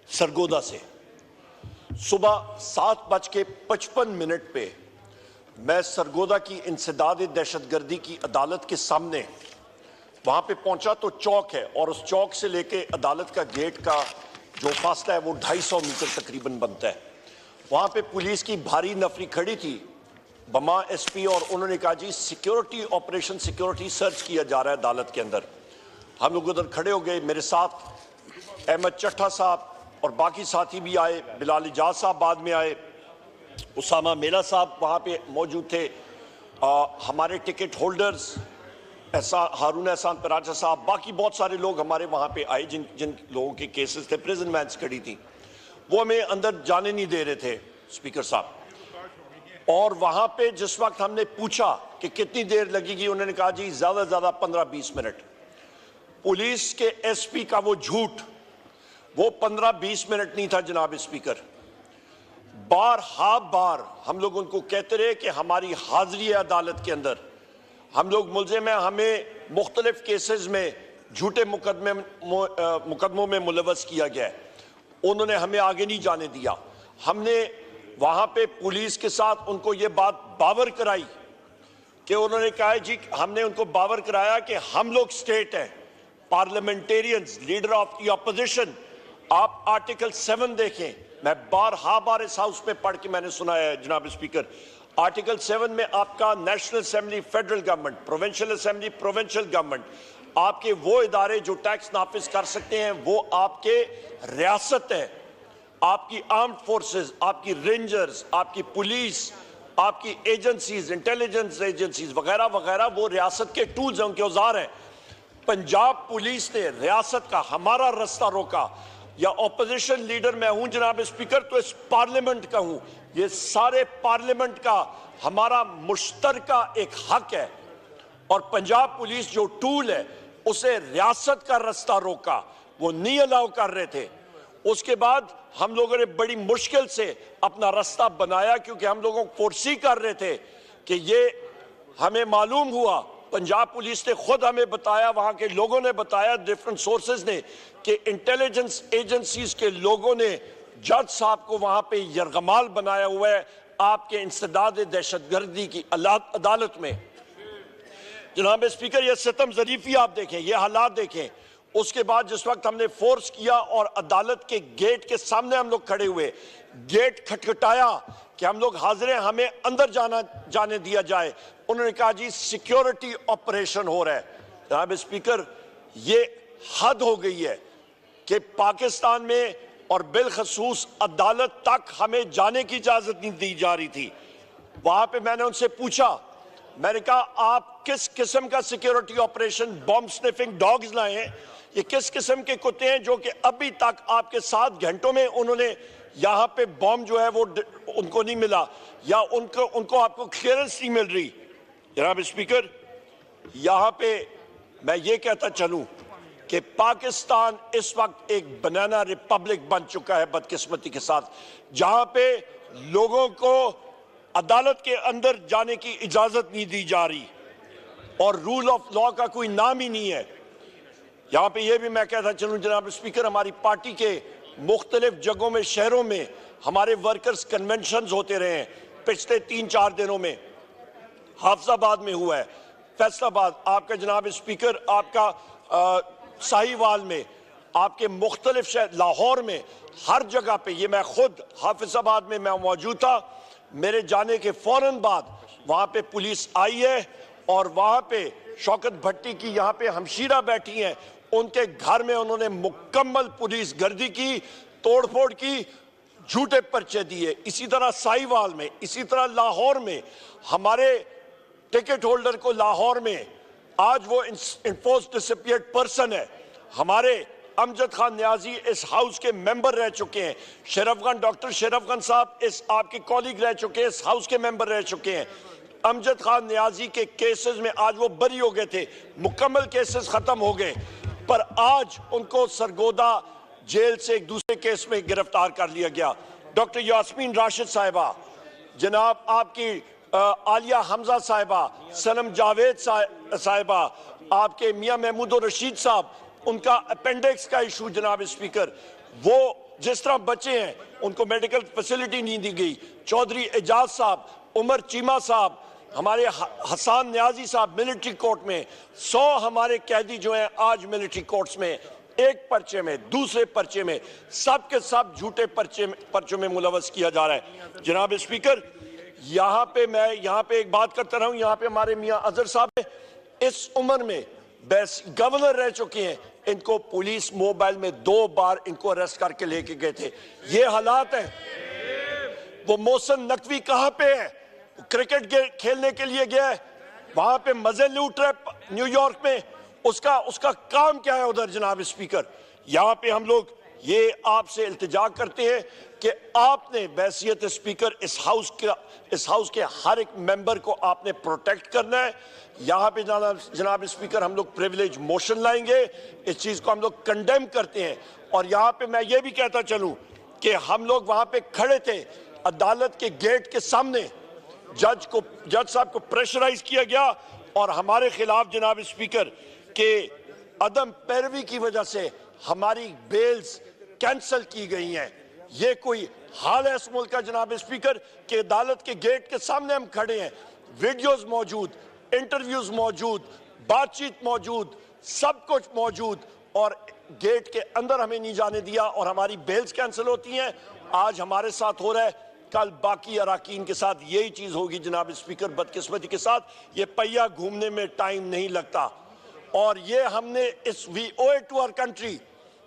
सरगोदा से सुबह 7:55 पे मैं सरगोदा की इंसदाद दहशतगर्दी की अदालत के सामने वहां पे पहुंचा तो चौक है और उस चौक से लेके अदालत का गेट का जो फासला है वो 250 मीटर तकरीबन बनता है। वहां पे पुलिस की भारी नफरी खड़ी थी, बमा एसपी, और उन्होंने कहा जी सिक्योरिटी ऑपरेशन, सिक्योरिटी सर्च किया जा रहा है अदालत के अंदर। हम लोग उधर खड़े हो गए, मेरे साथ अहमद चट्टा साहब और बाकी साथी भी आए, बिलाल इजाज साहब बाद में आए, उसामा मेला साहब वहाँ पे मौजूद थे, हमारे टिकट होल्डर्स हारून एहसान पराचा साहब, बाकी बहुत सारे लोग हमारे वहाँ पे आए जिन जिन लोगों के केसेस थे, प्रिजन वैन्स खड़ी थी, वो हमें अंदर जाने नहीं दे रहे थे स्पीकर साहब। और वहाँ पे जिस वक्त हमने पूछा कि कितनी देर लगेगी, उन्होंने कहा जी ज़्यादा से ज़्यादा 15-20 मिनट। पुलिस के एसपी का वो झूठ, वो 15-20 मिनट नहीं था जनाब स्पीकर। बार हम लोग उनको कहते रहे कि हमारी हाजिरी है अदालत के अंदर, हम लोग मुलजिम हैं, हमें मुख्तलिफ केसेस में झूठे मुकदमों में मुलवस किया गया है। उन्होंने हमें आगे नहीं जाने दिया। हमने वहाँ पे पुलिस के साथ उनको ये बात बावर कराई कि उन्होंने कहा जी, हमने उनको बावर कराया कि हम लोग स्टेट हैं, parliamentarians, leader of the opposition. आप आर्टिकल 7 देखें, मैं बार इस हाउस में पढ़ के मैंने सुनाया है जनाब स्पीकर। आर्टिकल 7 में आपका national assembly federal government, provincial assembly provincial government, आपके वो इदारे जो टैक्स नाफिज कर सकते हैं वो आपके रियासत है। आपकी आर्म्ड फोर्सेस, आपकी रेंजर्स, आपकी पुलिस, आपकी एजेंसीज, इंटेलिजेंस एजेंसीज वगैरह वगैरह, वो रियासत के टूल्स हैं, उनके औजार हैं। पंजाब पुलिस ने रियासत का हमारा रास्ता रोका, या ऑपोजिशन लीडर मैं हूं जनाब स्पीकर तो इस पार्लियामेंट का हूं, ये सारे पार्लियामेंट का हमारा मुश्तरका एक हक है। और पंजाब पुलिस जो टूल है उसे रियासत का रास्ता रोका, वो नहीं अलाउ कर रहे थे। उसके बाद हम लोगों ने बड़ी मुश्किल से अपना रास्ता बनाया, क्योंकि हम लोगों को फोर्सी कर रहे थे कि ये हमें मालूम हुआ, पंजाब पुलिस ने खुद हमें बताया, वहां के लोगों ने बताया, डिफरेंट सोर्सेज ने, कि इंटेलिजेंस एजेंसीज के लोगों ने जज साहब को वहां पे यरगमाल बनाया हुआ है आपके इंसदाद दहशतगर्दी की अदालत में। जनाब स्पीकर, ये सितम ज़रीफी आप देखें, ये हालात देखें। उसके बाद जिस वक्त हमने फोर्स किया और अदालत के गेट के सामने हम लोग खड़े हुए, गेट खटखटाया कि हम लोग हाजिर हैं, हमें अंदर जाने दिया जाए, उन्होंने कहा जी सिक्योरिटी ऑपरेशन हो रहा है। जनाब स्पीकर, ये हद हो गई है कि पाकिस्तान में और बिलखसूस अदालत तक हमें जाने की इजाजत नहीं दी जा रही थी। वहां पे मैंने उनसे पूछा, मैंने कहा आप किस किस्म का security operation, bomb sniffing dogs लाए हैं, ये किस किस्म के कुत्ते हैं जो कि अभी तक आपके 7 घंटों में उन्होंने यहाँ पे बॉम्ब जो है वो उनको नहीं मिला, या उनको आपको क्लियरेंस नहीं मिल रही। जनाब स्पीकर, यहाँ पे मैं ये कहता चलूं कि पाकिस्तान इस वक्त एक बनाना रिपब्लिक बन चुका है बदकिस्मती के साथ, जहां पे लोगों को अदालत के अंदर जाने की इजाजत नहीं दी जा रही और रूल ऑफ लॉ का कोई नाम ही नहीं है। यहां पे ये भी मैं कहता चलूं जनाब स्पीकर, हमारी पार्टी के मुख्तलिफ जगहों में, शहरों में हमारे वर्कर्स कन्वेंशन होते रहे हैं पिछले 3-4 दिनों में। हाफिजाबाद में हुआ है, फैसलाबाद, आपका जनाब स्पीकर, आपका साहिवाल में, आपके मुख्तलिफ शहर, लाहौर में, हर जगह पे, ये मैं खुद हाफिजाबाद में मैं मौजूद था, मेरे जाने के फौरन बाद वहाँ पे पुलिस आई है और वहाँ पे शौकत भट्टी की यहाँ पे हमशीरा बैठी हैं, उनके घर में उन्होंने मुकम्मल पुलिस गर्दी की, तोड़फोड़ की, झूठे पर्चे दिए। इसी तरह साहिवाल में, इसी तरह लाहौर में, हमारे टिकट होल्डर को लाहौर में आज वो इन्फोर्स डिसअपीयर्ड पर्सन है। हमारे अमजद खान न्याजी इस हाउस के मेंबर रह चुके हैं, शरफगन, डॉक्टर शरफगन साहब इस आपके कॉलीग रह चुके हैं, इस हाउस के मेंबर रह चुके हैं। अमजद खान न्याजी के केसेस में आज वो बरी हो गए थे, मुकम्मल केसेस खत्म हो गए, पर आज उनको सरगोदा जेल से एक दूसरे केस में गिरफ्तार कर लिया गया। डॉक्टर यास्मीन राशिद साहिबा, जनाब आपकी आलिया हमजा साहिबा, सनम जावेद साहिबा, आपके मियां महमूद रशीद साहब, उनका अपेंडिक्स का इशू जनाब स्पीकर, वो जिस तरह बच्चे हैं उनको मेडिकल फैसिलिटी नहीं दी गई। चौधरी एजाज साहब, उमर चीमा साहब, हमारे हसान न्याजी साहब मिलिट्री कोर्ट में, 100 हमारे कैदी जो हैं आज मिलिट्री कोर्ट्स में, एक पर्चे में, दूसरे पर्चे में, सब के सब झूठे पर्चों में मुलवस किया जा रहा है। जनाब स्पीकर, यहाँ पे एक बात करता रहा हूँ, यहाँ पे हमारे मियाँ अजहर साहब है, इस उम्र में गवर्नर रह चुके हैं, इनको पुलिस मोबाइल में 2 बार इनको अरेस्ट करके लेके गए थे। ये हालात है। वो मोहसिन नकवी कहाँ पे है? क्रिकेट खेलने के लिए गया है, वहां पे मजे लूट रहे न्यूयॉर्क में, उसका काम क्या है उधर? जनाब स्पीकर, यहां पे हम लोग ये आपसे इल्तिजा करते हैं कि आपने बैसियत स्पीकर इस हाउस के हर एक मेंबर को आपने प्रोटेक्ट करना है। यहां पे जनाब स्पीकर हम लोग प्रिविलेज मोशन लाएंगे, इस चीज को हम लोग कंडेम करते हैं। और यहां पे मैं ये भी कहता चलूं कि हम लोग वहां पे खड़े थे अदालत के गेट के सामने, जज साहब को प्रेशराइज किया गया और हमारे खिलाफ जनाब स्पीकर के अदम पैरवी की वजह से हमारी बेल्स कैंसिल की गई हैं। ये कोई हाल है इस मुल्क का जनाब स्पीकर कि अदालत के गेट के सामने हम खड़े हैं, वीडियोस मौजूद, इंटरव्यूज मौजूद, बातचीत मौजूद, सब कुछ मौजूद, और गेट के अंदर हमें नहीं जाने दिया और हमारी बेल्स कैंसिल होती हैं। आज हमारे साथ हो रहा है, कल बाकी अराकीन के साथ यही चीज होगी जनाब स्पीकर। बदकिस्मती के साथ ये पहिया घूमने में टाइम नहीं लगता, और ये हमने we owe it to our country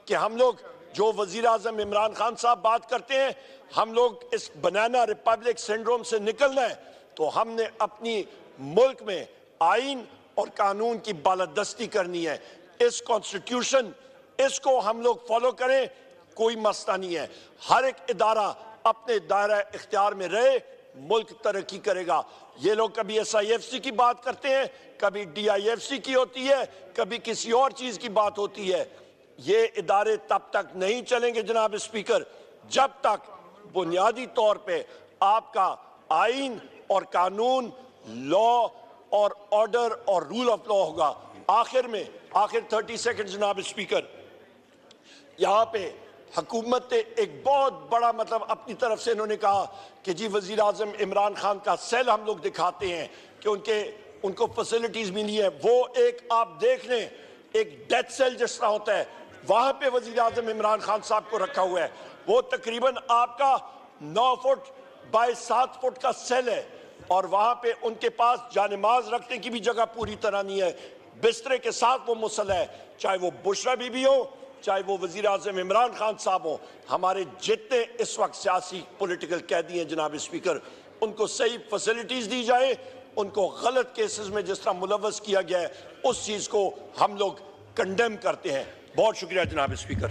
कि हम लोग जो वजीर आजम इमरान खान साहब बात करते हैं, हम लोग इस बनाना रिपब्लिक सिंड्रोम से निकलना है तो हमने अपनी मुल्क में आइन और कानून की बालादस्ती करनी है। इस कॉन्स्टिट्यूशन, इसको हम लोग फॉलो करें, कोई मसला नहीं है। हर एक इदारा अपने दायरा इख्तियार में रहे, मुल्क तरक्की करेगा। ये लोग कभी SIFC की बात करते हैं, कभी DIFC की होती है, कभी किसी और चीज की बात होती है। ये इदारे तब तक नहीं चलेंगे जनाब स्पीकर जब तक बुनियादी तौर पे आपका आइन और कानून, लॉ और ऑर्डर और रूल ऑफ लॉ होगा। आखिर 30 सेकंड जनाब स्पीकर, यहां पे हुकूमत ने एक बहुत बड़ा मतलब अपनी तरफ से इन्होंने कहा कि जी वजीर आजम इमरान खान का सेल हम लोग दिखाते हैं कि उनको फैसिलिटीज मिली है। वो एक आप देख लें, एक डेथ सेल जिस तरह होता है, वहां पे वजीर आजम इमरान खान साहब को रखा हुआ है। वो तकरीबन आपका 9 फुट बाय 7 फुट का सेल है, और वहां पे उनके पास जानेमाज रखने की भी जगह पूरी तरह नहीं है। बिस्तरे के साथ वो मुसल्ला है, चाहे वो बुशरा बीबी हो, चाहे वो वजीर आजम इमरान खान साहब हो। हमारे जितने इस वक्त सियासी पॉलिटिकल कैदी हैं जनाब स्पीकर, उनको सही फैसिलिटीज दी जाए, उनको गलत केसेस में जिस तरह मुलव्वस किया गया है उस चीज को हम लोग कंडेम करते हैं। बहुत शुक्रिया जनाब स्पीकर।